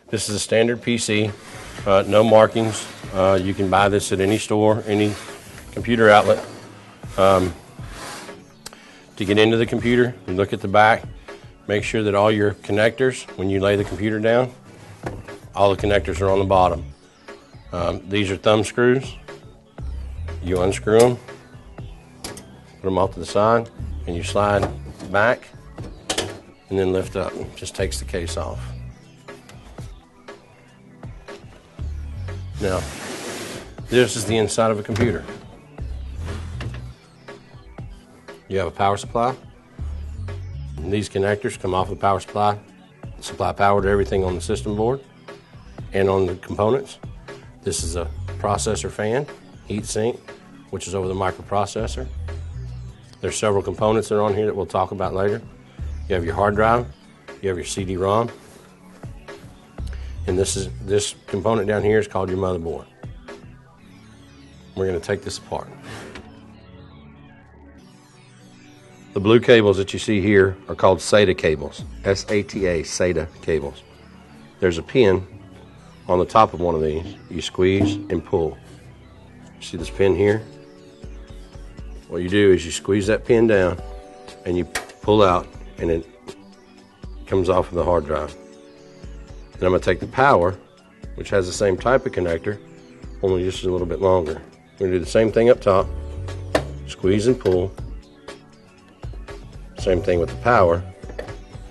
This is a standard PC, no markings. You can buy this at any store, any computer outlet. To get into the computer, you look at the back, make sure that all your connectors, when you lay the computer down, all the connectors are on the bottom. These are thumb screws. You unscrew them, put them off to the side, and you slide back and then lift up. Just takes the case off. Now, this is the inside of a computer. You have a power supply. And these connectors come off the power supply, supply power to everything on the system board and on the components. This is a processor fan, heat sink, which is over the microprocessor. There's several components that are on here that we'll talk about later. You have your hard drive, you have your CD-ROM, and this component down here is called your motherboard. We're going to take this apart. The blue cables that you see here are called SATA cables, S-A-T-A, SATA cables. There's a pin on the top of one of these. You squeeze and pull. See this pin here? What you do is you squeeze that pin down and you pull out, and it comes off of the hard drive. Then I'm going to take the power, which has the same type of connector, only just a little bit longer. We're going to do the same thing up top, squeeze and pull. Same thing with the power,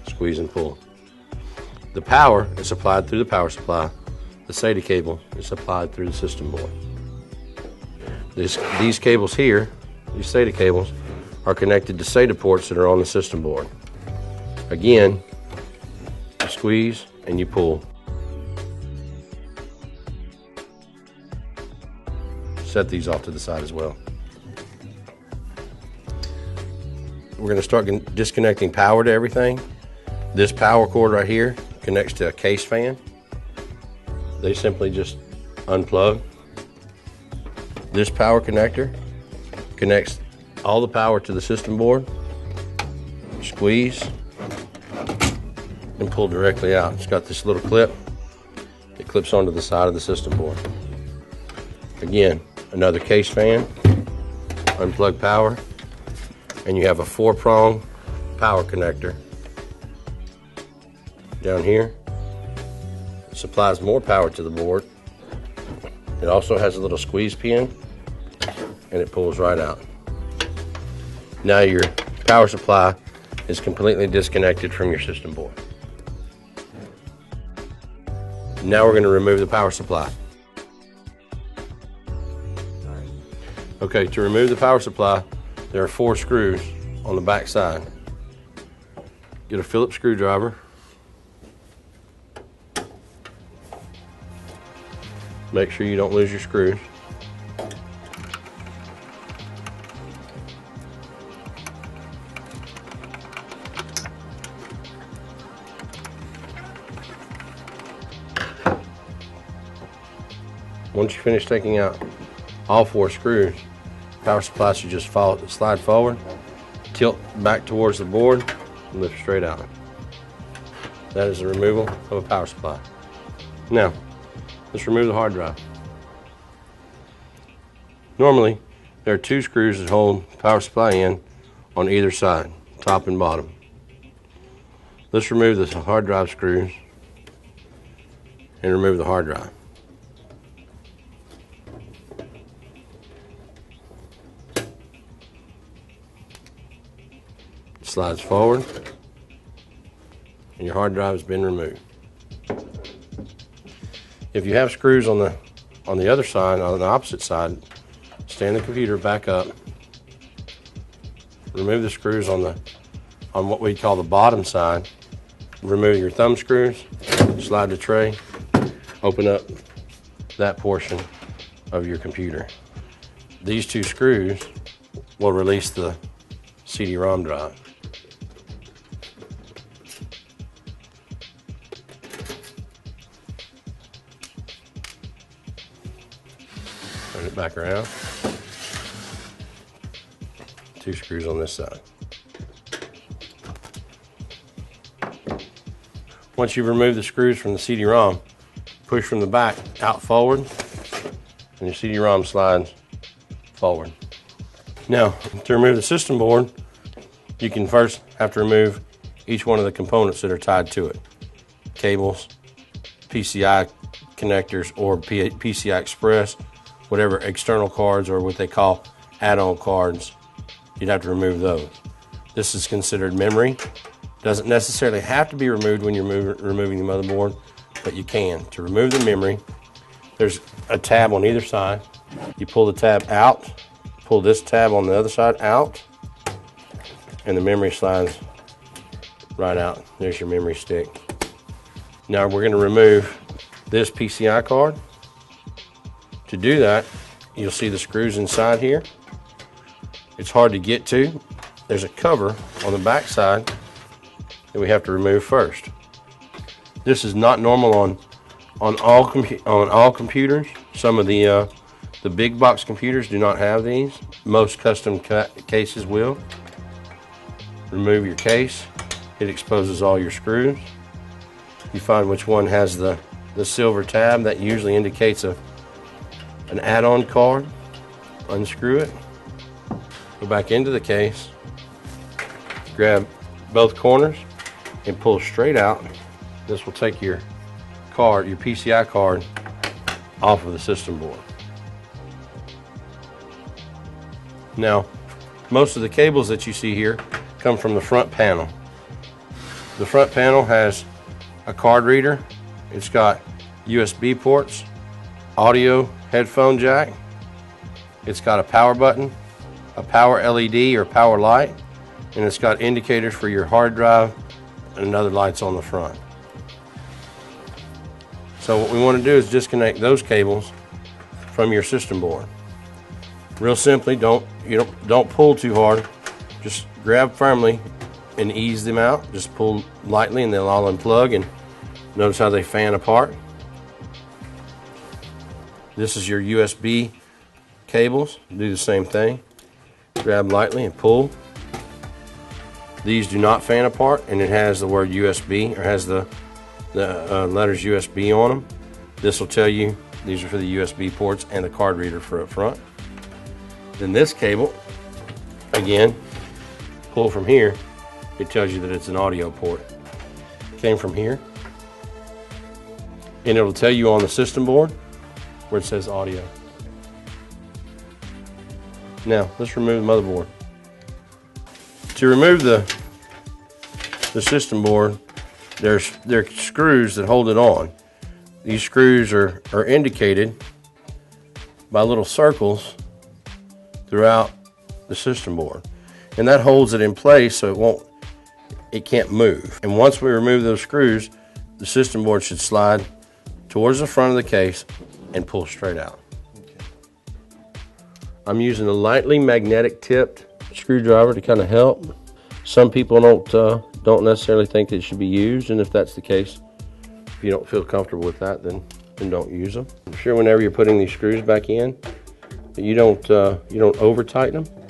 squeeze and pull. The power is supplied through the power supply. The SATA cable is supplied through the system board. These cables here, these SATA cables, are connected to SATA ports that are on the system board. Again, you squeeze and you pull. Set these off to the side as well. We're going to start disconnecting power to everything. This power cord right here connects to a case fan. They simply just unplug. This power connector connects all the power to the system board. Squeeze and pull directly out. It's got this little clip. It clips onto the side of the system board. Again, another case fan. Unplug power. And you have a 4-prong power connector down here. It supplies more power to the board. It also has a little squeeze pin, and it pulls right out. Now your power supply is completely disconnected from your system board. Now we're going to remove the power supply. Okay, to remove the power supply, there are 4 screws on the back side. Get a Phillips screwdriver. Make sure you don't lose your screws. Once you finish taking out all 4 screws, power supply should just slide forward, tilt back towards the board, and lift straight out. That is the removal of a power supply. Now, let's remove the hard drive. Normally, there are 2 screws that hold the power supply in on either side, top and bottom. Let's remove the hard drive screws and remove the hard drive. Slides forward, and your hard drive has been removed. If you have screws on the other side, on the opposite side, stand the computer back up, remove the screws on what we call the bottom side, remove your thumb screws, slide the tray, open up that portion of your computer. These 2 screws will release the CD-ROM drive. Turn it back around. 2 screws on this side. Once you've removed the screws from the CD-ROM, push from the back out forward, and your CD-ROM slides forward. Now, to remove the system board, you can first have to remove each one of the components that are tied to it. Cables, PCI connectors, or PCI Express, whatever external cards or what they call add-on cards, you'd have to remove those. This is considered memory. Doesn't necessarily have to be removed when you're removing the motherboard, but you can. To remove the memory, there's a tab on either side. You pull the tab out, pull this tab on the other side out, and the memory slides right out. There's your memory stick. Now we're going to remove this PCI card. To do that, you'll see the screws inside here. It's hard to get to. There's a cover on the back side that we have to remove first. This is not normal on all computers. Some of the big box computers do not have these. Most custom cases will. Remove your case. It exposes all your screws. You find which one has the silver tab. That usually indicates an add-on card. Unscrew it. Go back into the case. Grab both corners and pull straight out. This will take your card, your PCI card, off of the system board. Now, most of the cables that you see here come from the front panel. The front panel has a card reader. It's got USB ports, audio headphone jack. It's got a power button, a power LED or power light, and it's got indicators for your hard drive and other lights on the front. So what we want to do is disconnect those cables from your system board. Real simply, don't pull too hard. Just grab firmly and ease them out. Just pull lightly and they'll all unplug, and notice how they fan apart. This is your USB cables. Do the same thing. Grab lightly and pull. These do not fan apart, and it has the word USB, or has the letters USB on them. This will tell you these are for the USB ports and the card reader for up front. Then this cable, again, pull from here. It tells you that it's an audio port. Came from here, and it'll tell you on the system board where it says audio. Now let's remove the motherboard. To remove the system board, there are screws that hold it on. These screws are indicated by little circles throughout the system board, and that holds it in place so it can't move. And once we remove those screws, the system board should slide towards the front of the case and pull straight out. I'm using a lightly magnetic tipped screwdriver to kind of help. Some people don't necessarily think that it should be used, and if that's the case, if you don't feel comfortable with that, then don't use them. I'm sure whenever you're putting these screws back in, that you don't over tighten them.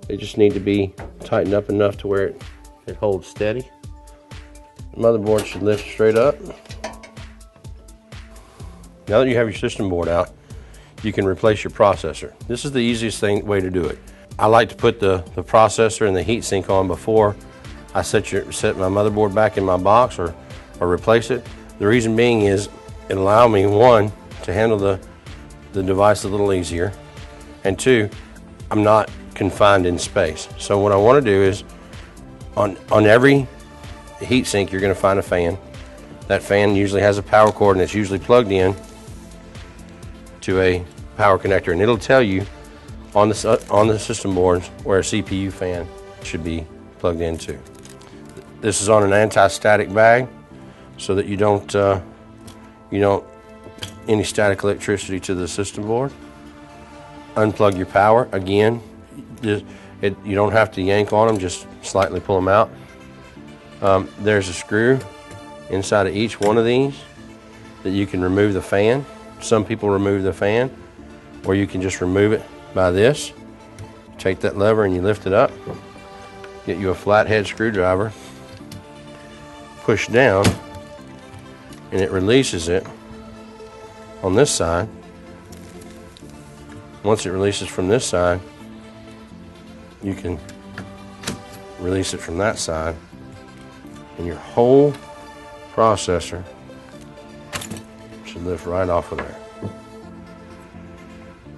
They just need to be tightened up enough to where it holds steady. The motherboard should lift straight up. Now that you have your system board out, you can replace your processor. This is the easiest way to do it. I like to put the processor and the heatsink on before I set my motherboard back in my box or replace it. The reason being is it allows me, one, to handle the device a little easier, and two, I'm not confined in space. So what I want to do is on every heatsink you're going to find a fan. That fan usually has a power cord, and it's usually plugged in to a power connector, and it'll tell you on the system boards where a CPU fan should be plugged into. This is on an anti-static bag so that you don't any static electricity to the system board. Unplug your power. Again, you don't have to yank on them, just slightly pull them out. There's a screw inside of each one of these that you can remove the fan. Some people remove the fan, or you can just remove it by this. Take that lever and you lift it up. Get you a flathead screwdriver. Push down and it releases it on this side. Once it releases from this side, you can release it from that side, and your whole processor should lift right off of there.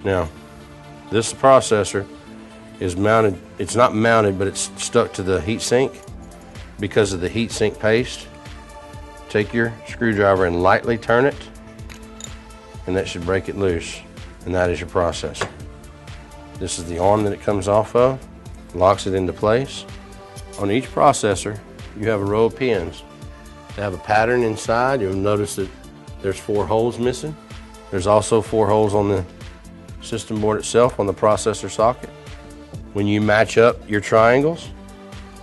Now, this processor is mounted, it's not mounted, but it's stuck to the heatsink because of the heatsink paste. Take your screwdriver and lightly turn it, and that should break it loose, and that is your processor. This is the arm that it comes off of, locks it into place. On each processor, you have a row of pins. They have a pattern inside. You'll notice that there's 4 holes missing. There's also 4 holes on the system board itself on the processor socket. When you match up your triangles,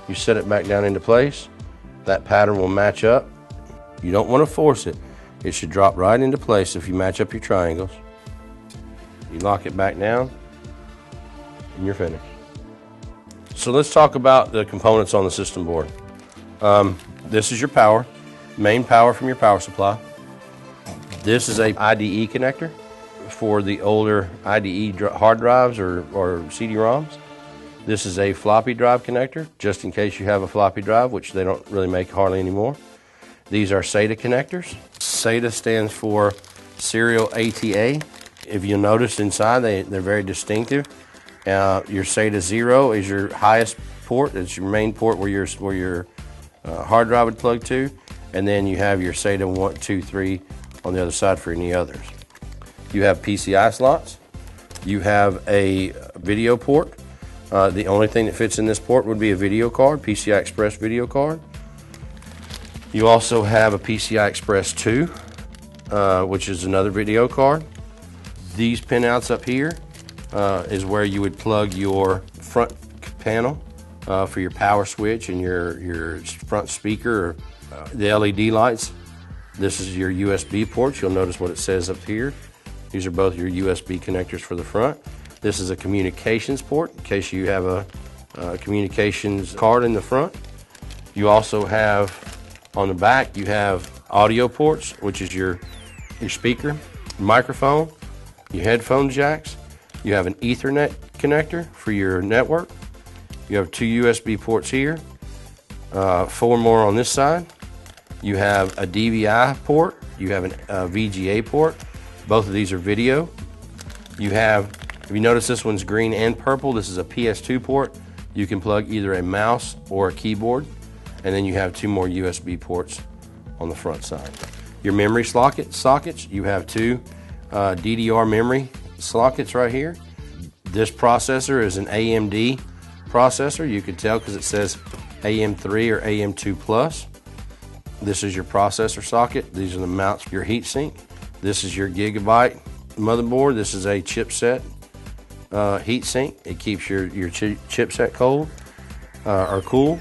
you set it back down into place. That pattern will match up. You don't want to force it. It should drop right into place if you match up your triangles. You lock it back down, and you're finished. So let's talk about the components on the system board. This is your power, main power from your power supply. This is a IDE connector for the older IDE hard drives or CD-ROMs. This is a floppy drive connector, just in case you have a floppy drive, which they don't really make hardly anymore. These are SATA connectors. SATA stands for Serial ATA. If you notice inside, they're very distinctive. Your SATA 0 is your highest port. It's your main port where your hard drive would plug to. And then you have your SATA 1, 2, 3 on the other side for any others. You have PCI slots. You have a video port. The only thing that fits in this port would be a video card, PCI Express video card. You also have a PCI Express 2, which is another video card. These pinouts up here is where you would plug your front panel for your power switch and your front speaker, or the LED lights. This is your USB ports. You'll notice what it says up here. These are both your USB connectors for the front. This is a communications port in case you have a communications card in the front. You also have on the back, you have audio ports, which is your speaker, microphone, your headphone jacks. You have an Ethernet connector for your network. You have 2 USB ports here, 4 more on this side. You have a DVI port. You have a VGA port. Both of these are video. You have, if you notice, this one's green and purple. This is a PS2 port. You can plug either a mouse or a keyboard. And then you have 2 more USB ports on the front side. Your memory sockets, you have 2 DDR memory sockets right here. This processor is an AMD processor. You can tell because it says AM3 or AM2 Plus. This is your processor socket. These are the mounts for your heatsink. This is your Gigabyte motherboard. This is a chipset heatsink. It keeps your chipset cold or cool.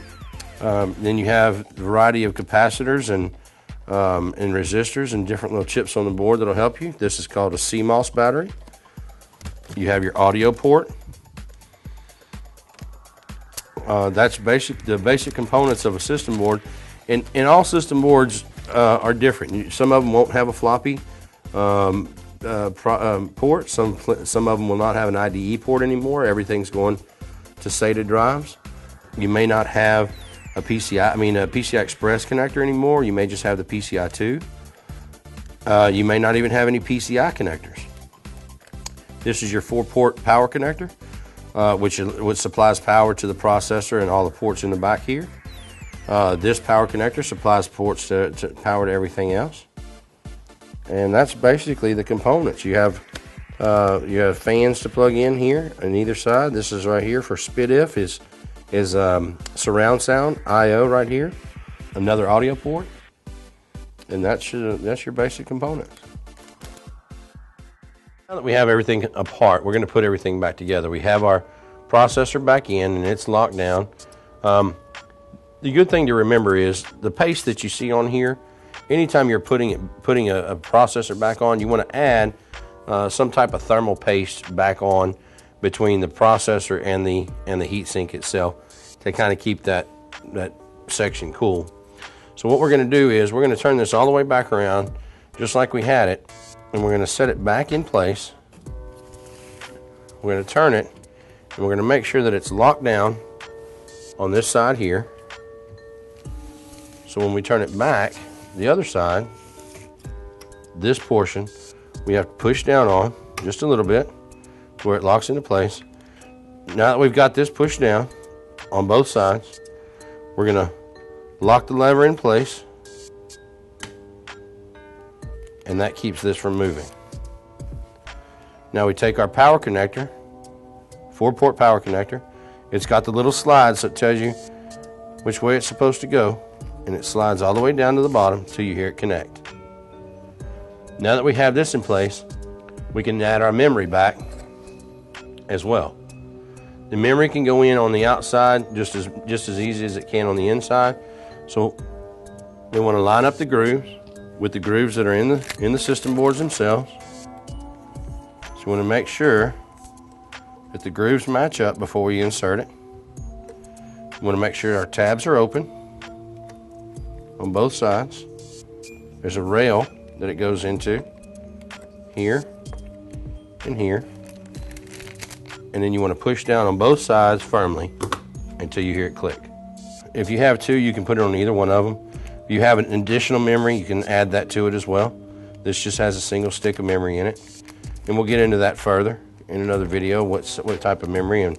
Then you have a variety of capacitors and resistors and different little chips on the board that'll help you. This is called a CMOS battery. You have your audio port. That's the basic components of a system board. And all system boards are different. Some of them won't have a floppy port. Some of them will not have an IDE port anymore. Everything's going to SATA drives. You may not have a PCI Express connector anymore. You may just have the PCI 2. You may not even have any PCI connectors. This is your 4-port power connector, which supplies power to the processor and all the ports in the back here. This power connector supplies ports to power to everything else. And that's basically the components. You have fans to plug in here on either side. This is right here for SPDIF is surround sound I/O right here. Another audio port, and that's your basic components. Now that we have everything apart, we're going to put everything back together. We have our processor back in, and it's locked down. The good thing to remember is the paste that you see on here. Anytime you're putting a processor back on, you want to add some type of thermal paste back on between the processor and the heatsink itself to kind of keep that section cool. So what we're going to do is we're going to turn this all the way back around just like we had it, and we're going to set it back in place. We're going to turn it, and we're going to make sure that it's locked down on this side here. So when we turn it back, the other side, this portion, we have to push down on just a little bit where it locks into place. Now that we've got this pushed down on both sides, we're going to lock the lever in place, and that keeps this from moving. Now we take our power connector, 4-port power connector. It's got the little slide so it tells you which way it's supposed to go, and it slides all the way down to the bottom until you hear it connect. Now that we have this in place, we can add our memory back as well. The memory can go in on the outside just as easy as it can on the inside. So we want to line up the grooves with the grooves that are in the system boards themselves. So we want to make sure that the grooves match up before we insert it. We want to make sure our tabs are open on both sides. There's a rail that it goes into here and here. And then you want to push down on both sides firmly until you hear it click. If you have two, you can put it on either one of them. If you have an additional memory, you can add that to it as well. This just has a single stick of memory in it. And we'll get into that further in another video, what type of memory and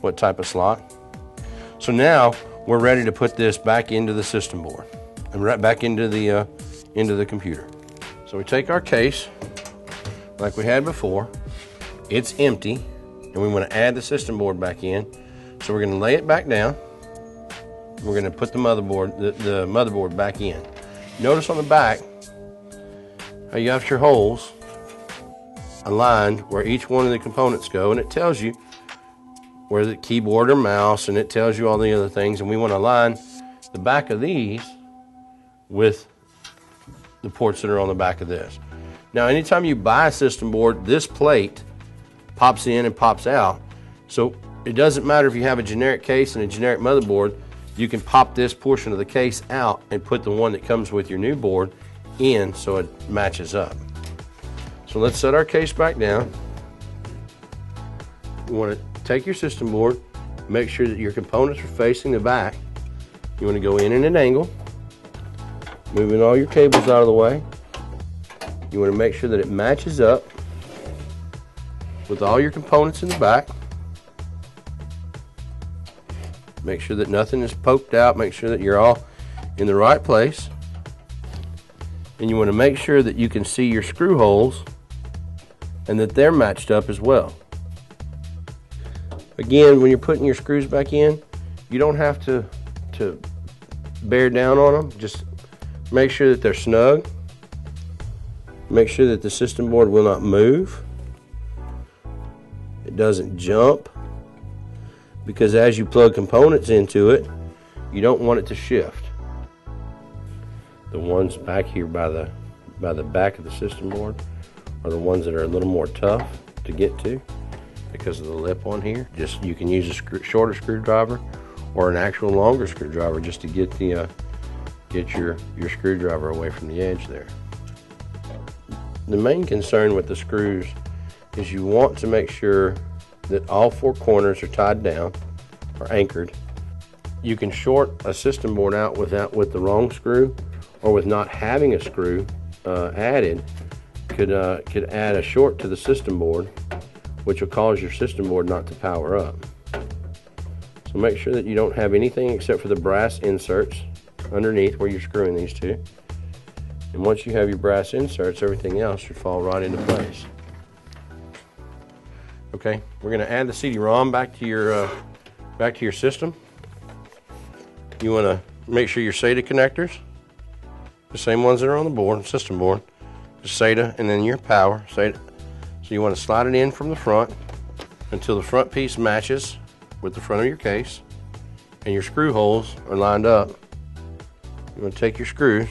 what type of slot. So now we're ready to put this back into the system board and right back into the computer. So we take our case like we had before. It's empty, and we want to add the system board back in. So we're going to lay it back down. We're going to put the motherboard back in. Notice on the back how you have your holes aligned where each one of the components go, and it tells you where the keyboard or mouse, and it tells you all the other things, and we want to align the back of these with the ports that are on the back of this. Now anytime you buy a system board, this plate pops in and pops out, so it doesn't matter if you have a generic case and a generic motherboard. You can pop this portion of the case out and put the one that comes with your new board in so it matches up. So let's set our case back down. You want to take your system board, make sure that your components are facing the back. You want to go in an angle, moving all your cables out of the way. You want to make sure that it matches up with all your components in the back. Make sure that nothing is poked out. Make sure that you're all in the right place. And you want to make sure that you can see your screw holes and that they're matched up as well. Again, when you're putting your screws back in, you don't have to bear down on them. Just make sure that they're snug. Make sure that the system board will not move. It doesn't jump, because as you plug components into it, you don't want it to shift. The ones back here by the back of the system board are the ones that are a little more tough to get to because of the lip on here. Just you can use a shorter screwdriver or an actual longer screwdriver just to get your screwdriver away from the edge there. The main concern with the screws is you want to make sure that all four corners are tied down or anchored. You can short a system board out with the wrong screw, or with not having a screw added, could add a short to the system board, which will cause your system board not to power up. So make sure that you don't have anything except for the brass inserts underneath where you're screwing these two. And once you have your brass inserts, everything else should fall right into place. Okay, we're going to add the CD-ROM back to your system. You want to make sure your SATA connectors, the same ones that are on the board, system board, the SATA, and then your power SATA. So you want to slide it in from the front until the front piece matches with the front of your case, and your screw holes are lined up. You want to take your screws.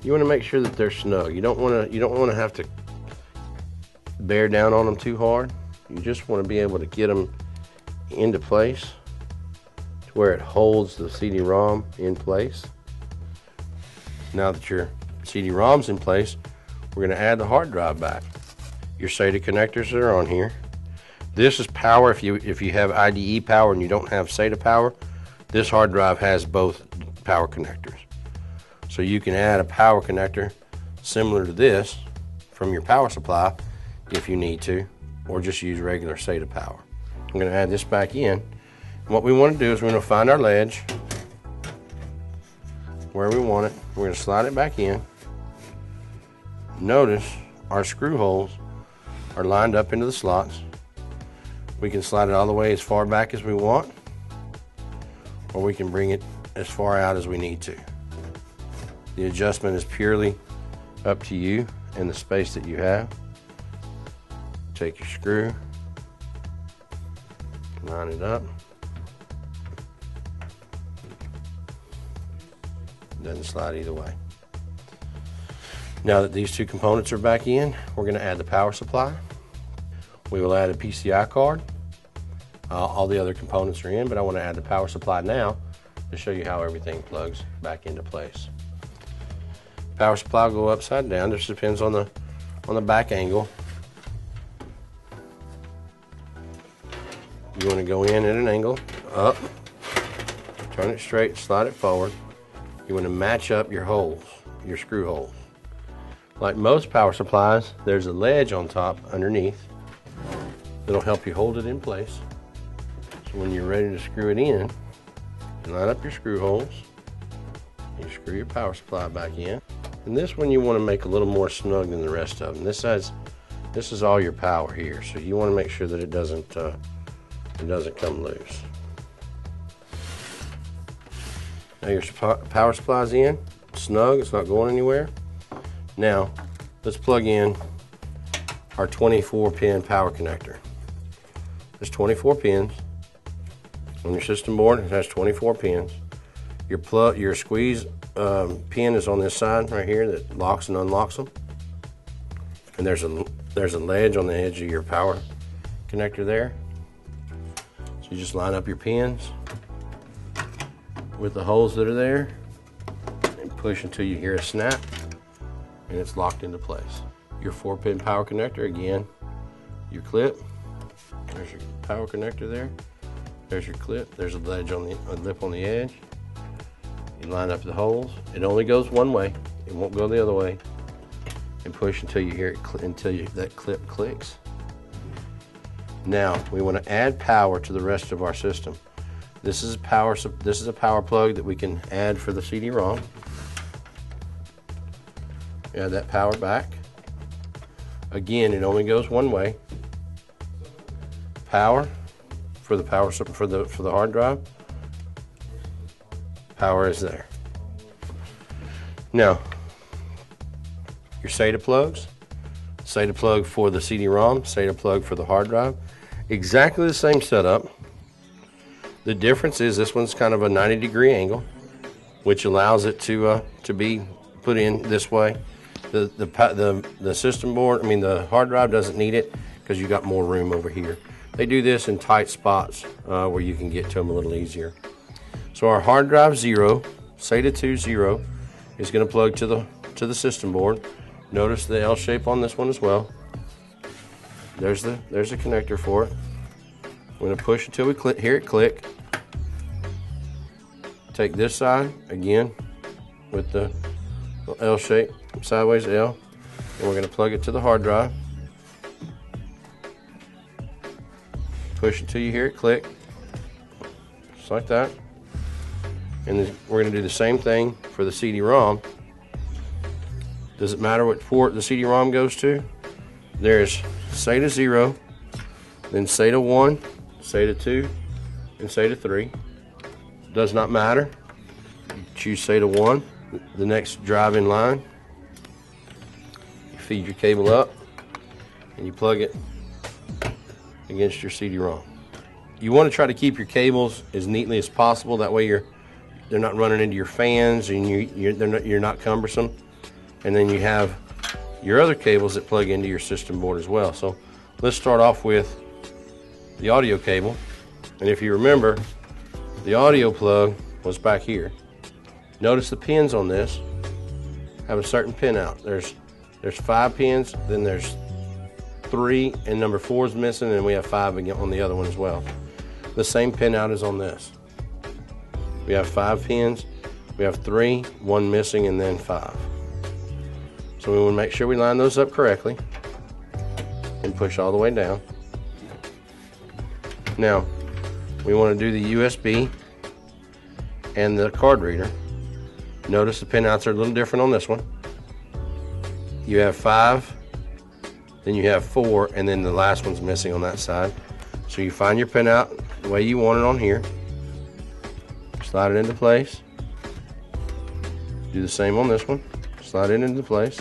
You want to make sure that they're snug. You don't want to have to bear down on them too hard. You just want to be able to get them into place to where it holds the CD-ROM in place. Now that your CD-ROM's in place, we're going to add the hard drive back. Your SATA connectors that are on here. This is power. If you have IDE power and you don't have SATA power, this hard drive has both power connectors. So you can add a power connector similar to this from your power supply if you need to, or just use regular SATA power. I'm going to add this back in. And what we want to do is we're going to find our ledge where we want it. We're going to slide it back in. Notice our screw holes are lined up into the slots. We can slide it all the way as far back as we want, or we can bring it as far out as we need to. The adjustment is purely up to you and the space that you have. Take your screw, line it up. Doesn't slide either way. Now that these two components are back in, we're going to add the power supply. We will add a PCI card. All the other components are in, but I want to add the power supply now to show you how everything plugs back into place. Power supply will go upside down. This depends on the back angle. You want to go in at an angle, up, turn it straight, slide it forward. You want to match up your holes, your screw holes. Like most power supplies, there's a ledge on top underneath that'll help you hold it in place. So when you're ready to screw it in, you line up your screw holes, you screw your power supply back in. And this one you want to make a little more snug than the rest of them. This is all your power here, so you want to make sure that it doesn't come loose. Now your power supply's in, snug, it's not going anywhere. Now, let's plug in our 24-pin power connector. There's 24 pins. On your system board, it has 24 pins. Your squeeze pin is on this side right here that locks and unlocks them. And there's a ledge on the edge of your power connector there. So you just line up your pins with the holes that are there and push until you hear a snap, and it's locked into place. Your 4-pin power connector, again, your clip. There's your power connector there. There's your clip. There's a ledge on the lip on the edge. You line up the holes. It only goes one way. It won't go the other way. And push until you hear it, that clip clicks. Now we want to add power to the rest of our system. This is a power plug that we can add for the CD-ROM. Add that power back. Again, it only goes one way. Power for the hard drive. Power is there. Now, your SATA plugs. SATA plug for the CD-ROM, SATA plug for the hard drive. Exactly the same setup. The difference is this one's kind of a 90-degree angle, which allows it to be put in this way. The system board, the hard drive doesn't need it because you got more room over here. They do this in tight spots where you can get to them a little easier. So our hard drive 0, SATA 2 0, is going to plug to the system board. Notice the L shape on this one as well. There's a connector for it. We're going to push until we hear it click. Take this side again with the L shape, sideways L, and we're going to plug it to the hard drive. Push until you hear it click, just like that. And then we're going to do the same thing for the CD-ROM. Does it matter what port the CD-ROM goes to? There's SATA 0, then SATA 1, SATA 2, and SATA 3. Does not matter. You choose SATA 1, the next drive in line. You feed your cable up and you plug it against your CD-ROM. You want to try to keep your cables as neatly as possible. That way they're not running into your fans and you're not cumbersome. And then you have your other cables that plug into your system board as well. So let's start off with the audio cable. And if you remember, the audio plug was back here. Notice the pins on this. have a certain pin out. There's 5 pins, then there's 3, and number 4 is missing, and we have 5 again on the other one as well. The same pin out is on this. We have 5 pins, we have 3, 1 missing, and then 5. So we want to make sure we line those up correctly and push all the way down. Now, we want to do the USB and the card reader. Notice the pin outs are a little different on this one. You have 5, then you have 4, and then the last one's missing on that side. So you find your pin out the way you want it on here. Slide it into place. Do the same on this one. Slide it into place.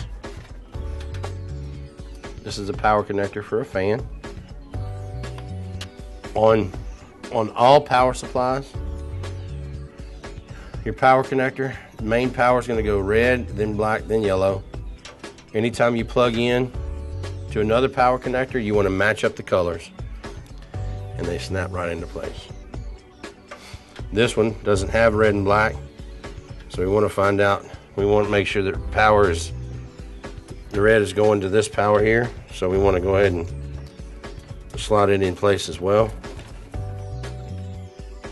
This is a power connector for a fan. On all power supplies, your power connector, the main power is going to go red, then black, then yellow. Anytime you plug in to another power connector, you want to match up the colors, and they snap right into place. This one doesn't have red and black, so we want to find out, we want to make sure that the red is going to this power here, so we want to go ahead and slide it in place as well.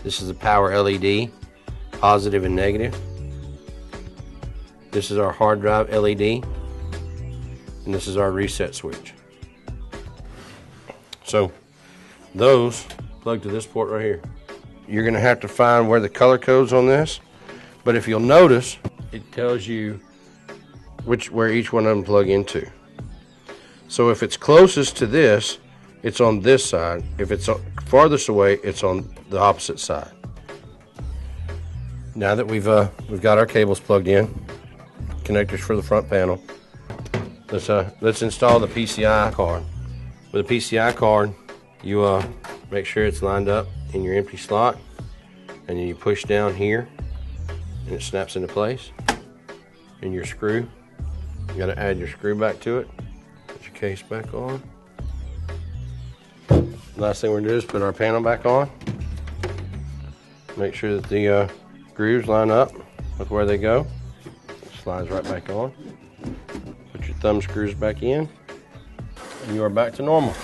This is the power LED, positive and negative. This is our hard drive LED, and this is our reset switch. So those plug to this port right here. You're going to have to find where the color code's on this, but if you'll notice, it tells you where each one of them plug into. So if it's closest to this, it's on this side. If it's farthest away, it's on the opposite side. Now that we've got our cables plugged in, connectors for the front panel, let's install the PCI card. With a PCI card, you make sure it's lined up in your empty slot, and then you push down here, and it snaps into place. And your screw, you got to add your screw back to it. Put your case back on. Last thing we're going to do is put our panel back on. Make sure that the grooves line up with where they go. It slides right back on. Put your thumb screws back in, and you are back to normal.